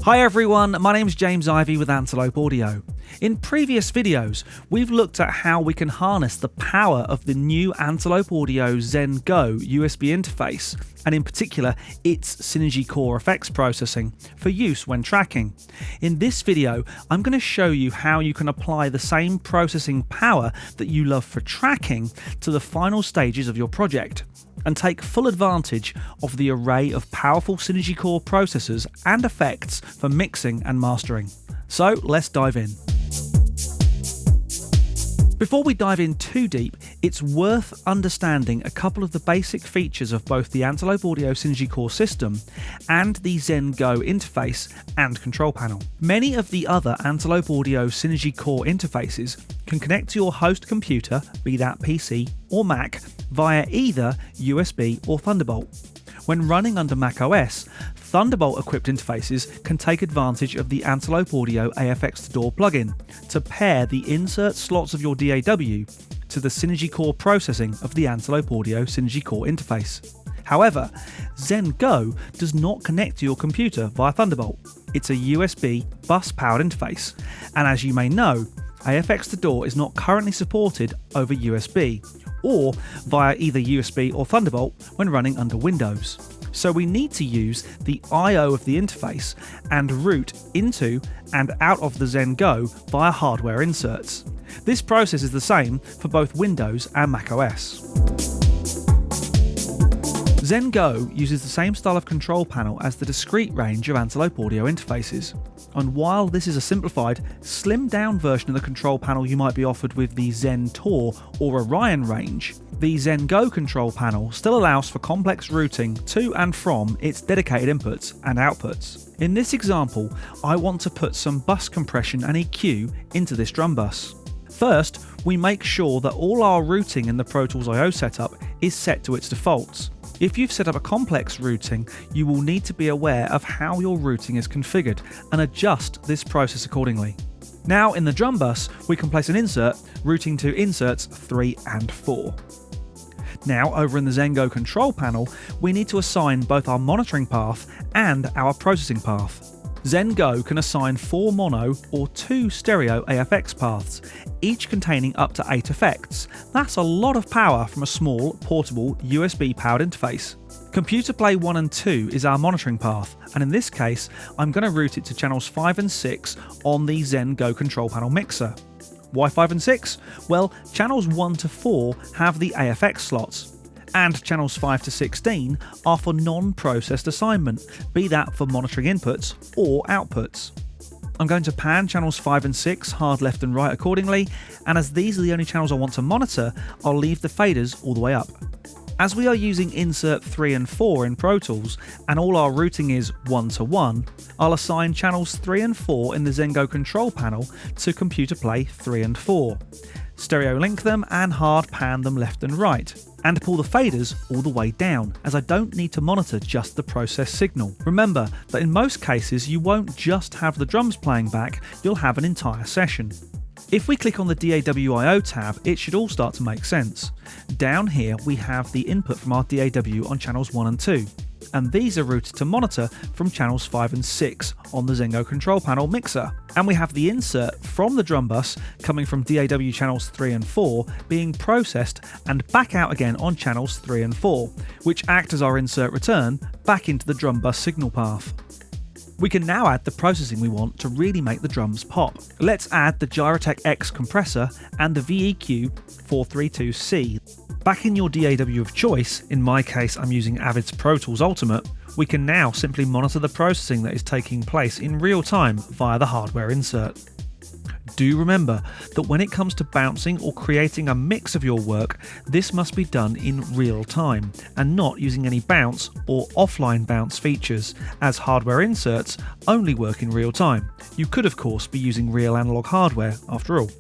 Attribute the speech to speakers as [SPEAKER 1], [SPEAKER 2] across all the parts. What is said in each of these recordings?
[SPEAKER 1] Hi everyone, my name's James Ivy with Antelope Audio. In previous videos, we've looked at how we can harness the power of the new Antelope Audio Zen Go USB interface, and in particular, its Synergy Core effects processing for use when tracking. In this video, I'm going to show you how you can apply the same processing power that you love for tracking to the final stages of your project, and take full advantage of the array of powerful Synergy Core processors and effects for mixing and mastering. So let's dive in. Before we dive in too deep, it's worth understanding a couple of the basic features of both the Antelope Audio Synergy Core system and the Zen Go interface and control panel. Many of the other Antelope Audio Synergy Core interfaces can connect to your host computer, be that PC or Mac, via either USB or Thunderbolt. When running under macOS, Thunderbolt-equipped interfaces can take advantage of the Antelope Audio AFX DAW plugin to pair the insert slots of your DAW to the Synergy Core processing of the Antelope Audio Synergy Core interface. However, Zen Go does not connect to your computer via Thunderbolt. It's a USB bus-powered interface, and as you may know, AFX to DAW is not currently supported over USB, or via either USB or Thunderbolt when running under Windows. So we need to use the I/O of the interface and route into and out of the Zen Go via hardware inserts. This process is the same for both Windows and macOS. Zen Go uses the same style of control panel as the discrete range of Antelope Audio interfaces. And while this is a simplified, slimmed down version of the control panel you might be offered with the Zen Tor or Orion range, the Zen Go control panel still allows for complex routing to and from its dedicated inputs and outputs. In this example, I want to put some bus compression and EQ into this drum bus. First, we make sure that all our routing in the Pro Tools I/O setup is set to its defaults. If you've set up a complex routing, you will need to be aware of how your routing is configured and adjust this process accordingly. Now in the drum bus, we can place an insert routing to inserts 3 and 4. Now over in the Zen Go control panel, we need to assign both our monitoring path and our processing path. Zen Go can assign 4 mono or 2 stereo AFX paths, each containing up to 8 effects. That's a lot of power from a small, portable, USB-powered interface. Computer Play 1 and 2 is our monitoring path, and in this case, I'm going to route it to channels 5 and 6 on the Zen Go control panel mixer. Why 5 and 6? Well, channels 1 to 4 have the AFX slots, and channels 5 to 16 are for non-processed assignment, be that for monitoring inputs or outputs. I'm going to pan channels 5 and 6 hard left and right accordingly, and as these are the only channels I want to monitor, I'll leave the faders all the way up. As we are using insert 3 and 4 in Pro Tools, and all our routing is 1 to 1, I'll assign channels 3 and 4 in the Zen Go control panel to Computer Play 3 and 4. Stereo link them and hard pan them left and right, and pull the faders all the way down, as I don't need to monitor just the process signal. Remember that in most cases you won't just have the drums playing back, you'll have an entire session. If we click on the DAW/I/O tab, it should all start to make sense. Down here we have the input from our DAW on channels 1 and 2, and these are routed to monitor from channels 5 and 6 on the Zen Go control panel mixer. And we have the insert from the drum bus coming from DAW channels 3 and 4 being processed and back out again on channels 3 and 4, which act as our insert return back into the drum bus signal path. We can now add the processing we want to really make the drums pop. Let's add the Gyrotech X compressor and the VEQ 432C. Back in your DAW of choice, in my case I'm using Avid's Pro Tools Ultimate, we can now simply monitor the processing that is taking place in real time via the hardware insert. Do remember that when it comes to bouncing or creating a mix of your work, this must be done in real time and not using any bounce or offline bounce features, as hardware inserts only work in real time. You could of course be using real analog hardware after all.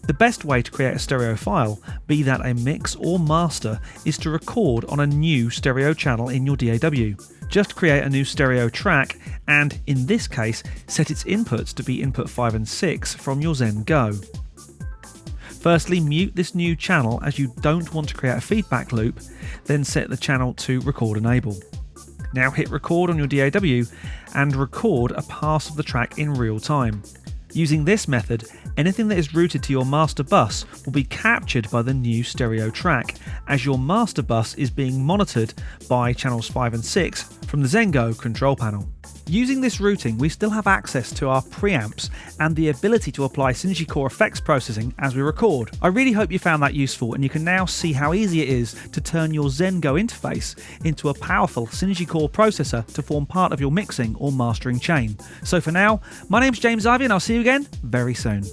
[SPEAKER 1] The best way to create a stereo file, be that a mix or master, is to record on a new stereo channel in your DAW. Just create a new stereo track and, in this case, set its inputs to be input 5 and 6 from your Zen Go. Firstly, mute this new channel as you don't want to create a feedback loop, then set the channel to record enable. Now hit record on your DAW and record a pass of the track in real time. Using this method, anything that is routed to your master bus will be captured by the new stereo track, as your master bus is being monitored by channels 5 and 6 from the Zengo control panel. Using this routing, we still have access to our preamps and the ability to apply Synergy Core effects processing as we record. I really hope you found that useful, and you can now see how easy it is to turn your Zengo interface into a powerful Synergy Core processor to form part of your mixing or mastering chain. So for now, my name's James Ivy, and I'll see you again very soon.